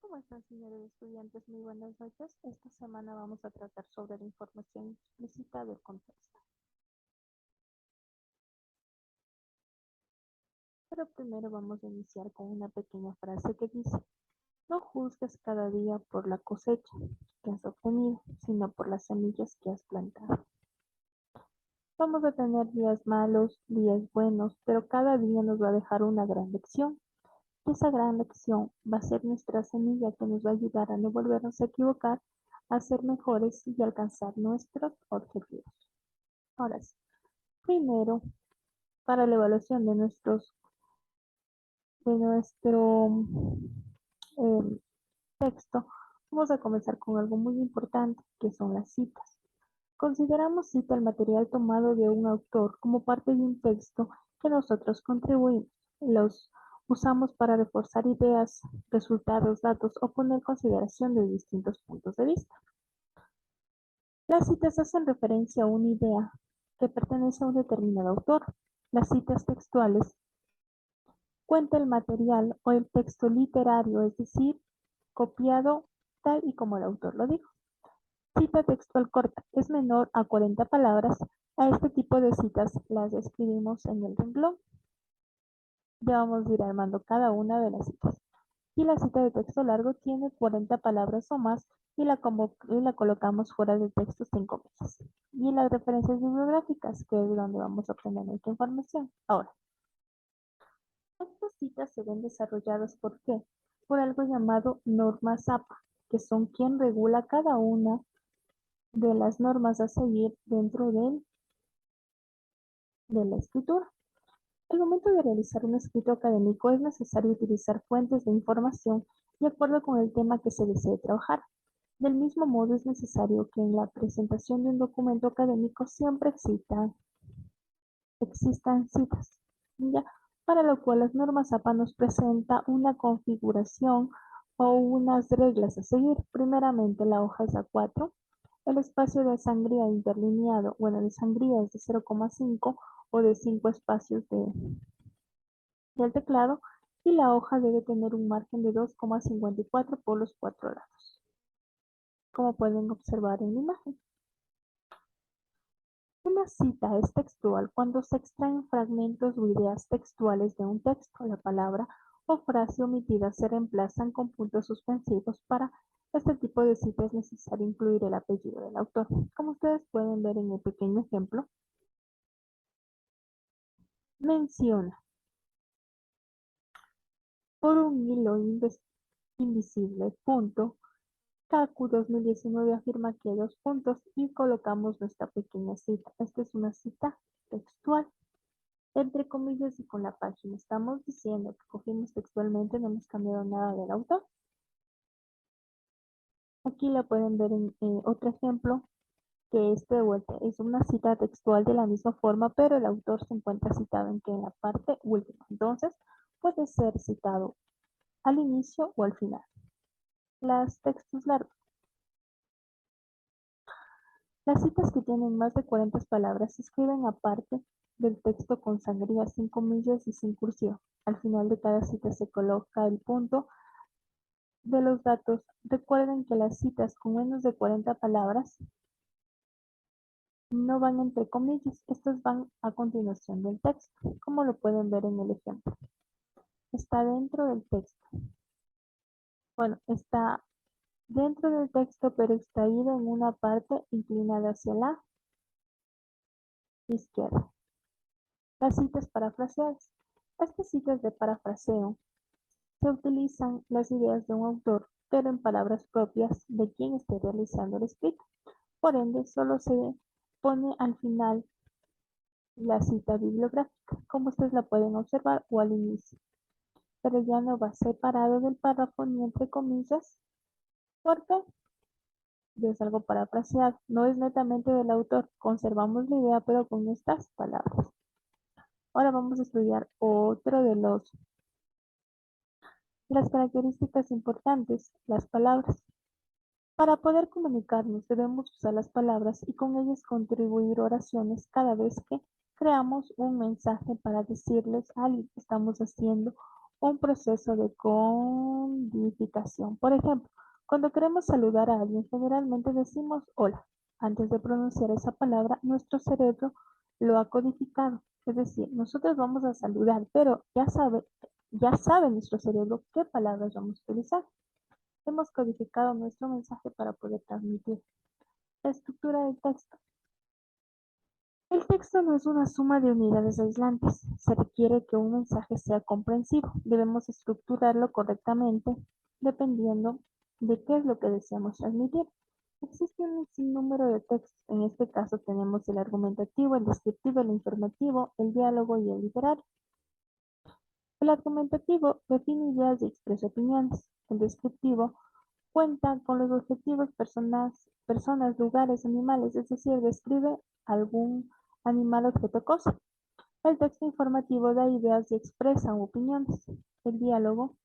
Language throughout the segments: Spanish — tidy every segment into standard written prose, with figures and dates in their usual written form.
¿Cómo están, señores estudiantes? Muy buenas noches. Esta semana vamos a tratar sobre la información explícita del contexto. Pero primero vamos a iniciar con una pequeña frase que dice: no juzgues cada día por la cosecha que has obtenido, sino por las semillas que has plantado. Vamos a tener días malos, días buenos, pero cada día nos va a dejar una gran lección. Y esa gran lección va a ser nuestra semilla que nos va a ayudar a no volvernos a equivocar, a ser mejores y alcanzar nuestros objetivos. Ahora sí, primero, para la evaluación de nuestro texto, vamos a comenzar con algo muy importante, que son las citas. Consideramos cita el material tomado de un autor como parte de un texto que nosotros contribuimos. Los usamos para reforzar ideas, resultados, datos o poner consideración de distintos puntos de vista. Las citas hacen referencia a una idea que pertenece a un determinado autor. Las citas textuales cuenta el material o el texto literario, es decir, copiado tal y como el autor lo dijo. Cita textual corta es menor a 40 palabras. A este tipo de citas las escribimos en el renglón. Ya vamos a ir armando cada una de las citas. Y la cita de texto largo tiene 40 palabras o más y la colocamos fuera del texto sin comillas. Y las referencias bibliográficas, que es donde vamos a obtener nuestra información. Ahora, estas citas se ven desarrolladas ¿por qué? Por algo llamado normas APA, que son quien regula cada una de las normas a seguir dentro de la escritura. Al momento de realizar un escrito académico es necesario utilizar fuentes de información de acuerdo con el tema que se desee trabajar. Del mismo modo, es necesario que en la presentación de un documento académico siempre existan citas, ¿ya? Para lo cual las normas APA nos presenta una configuración o unas reglas a seguir. Primeramente, la hoja es A4, el espacio de sangría interlineado, bueno, de sangría es de 0,5 o de 5 espacios del teclado, y la hoja debe tener un margen de 2,54 por los 4 lados, como pueden observar en la imagen. Una cita es textual cuando se extraen fragmentos o ideas textuales de un texto. La palabra o frase omitida se reemplazan con puntos suspensivos. Para este tipo de cita es necesario incluir el apellido del autor. Como ustedes pueden ver en el pequeño ejemplo, menciona: por un hilo invisible, punto. Kaku 2019 afirma que hay dos puntos y colocamos nuestra pequeña cita. Esta es una cita textual, entre comillas y con la página. Estamos diciendo que cogimos textualmente, no hemos cambiado nada del autor. Aquí la pueden ver en otro ejemplo, que este de vuelta es una cita textual de la misma forma, pero el autor se encuentra citado en la parte última. Entonces, puede ser citado al inicio o al final. Las textos largos. Las citas que tienen más de 40 palabras se escriben aparte del texto con sangría, sin comillas y sin cursiva. Al final de cada cita se coloca el punto de los datos. Recuerden que las citas con menos de 40 palabras no van entre comillas, estas van a continuación del texto, como lo pueden ver en el ejemplo. Está dentro del texto. Bueno, está dentro del texto, pero extraído en una parte inclinada hacia la izquierda. Las citas parafraseadas. Estas citas de parafraseo se utilizan las ideas de un autor, pero en palabras propias de quien esté realizando el escrito. Por ende, solo se pone al final la cita bibliográfica, como ustedes la pueden observar, o al inicio, pero ya no va separado del párrafo ni entre comillas, porque ya es algo parafraseado, no es netamente del autor. Conservamos la idea, pero con estas palabras. Ahora vamos a estudiar otro de las características importantes, las palabras. Para poder comunicarnos debemos usar las palabras y con ellas contribuir oraciones cada vez que creamos un mensaje para decirles a alguien que estamos haciendo un proceso de codificación. Por ejemplo, cuando queremos saludar a alguien, generalmente decimos hola. Antes de pronunciar esa palabra, nuestro cerebro lo ha codificado. Es decir, nosotros vamos a saludar, pero ya sabe nuestro cerebro qué palabras vamos a utilizar. Hemos codificado nuestro mensaje para poder transmitir. La estructura del texto. El texto no es una suma de unidades aislantes. Se requiere que un mensaje sea comprensivo. Debemos estructurarlo correctamente dependiendo de qué es lo que deseamos transmitir. Existe un sinnúmero de textos. En este caso tenemos el argumentativo, el descriptivo, el informativo, el diálogo y el literario. El argumentativo define ideas y expresa opiniones. El descriptivo cuenta con los objetivos personas, lugares, animales, es decir, describe algún animal, objeto, cosa. El texto informativo da ideas y expresa opiniones. El diálogo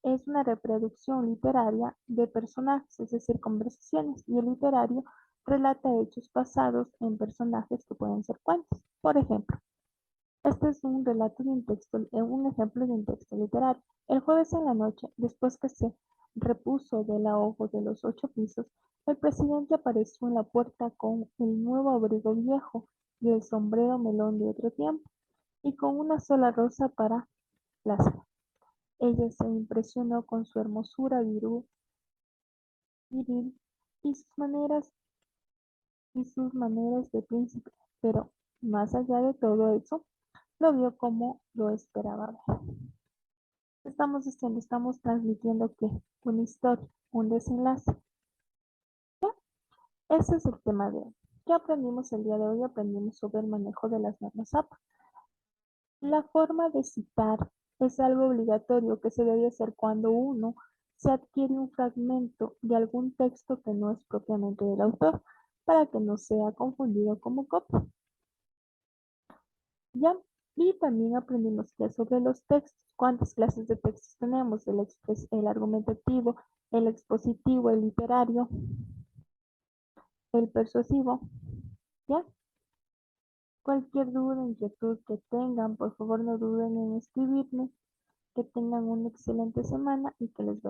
es una reproducción literaria de personajes, es decir, conversaciones, y el literario relata hechos basados en personajes que pueden ser cuentos. Por ejemplo, este es un relato de un texto, un ejemplo de un texto literario. El jueves en la noche, después que se repuso del ahogo de los 8 pisos, el presidente apareció en la puerta con el nuevo abrigo viejo y el sombrero melón de otro tiempo, y con una sola rosa para la sala. Ella se impresionó con su hermosura viril y sus maneras de príncipe, pero más allá de todo eso, lo vio como lo esperaba ver. Estamos haciendo, estamos transmitiendo ¿qué? Una historia, un desenlace. ¿Ya? Ese es el tema de hoy. ¿Qué aprendimos el día de hoy? Aprendimos sobre el manejo de las normas APA. La forma de citar es algo obligatorio que se debe hacer cuando uno se adquiere un fragmento de algún texto que no es propiamente del autor, para que no sea confundido como copia. ¿Ya? Y también aprendimos que sobre los textos, cuántas clases de textos tenemos: el argumentativo, el expositivo, el literario, el persuasivo. ¿Ya? Cualquier duda, inquietud que tengan, por favor no duden en escribirme. Que tengan una excelente semana y que les vaya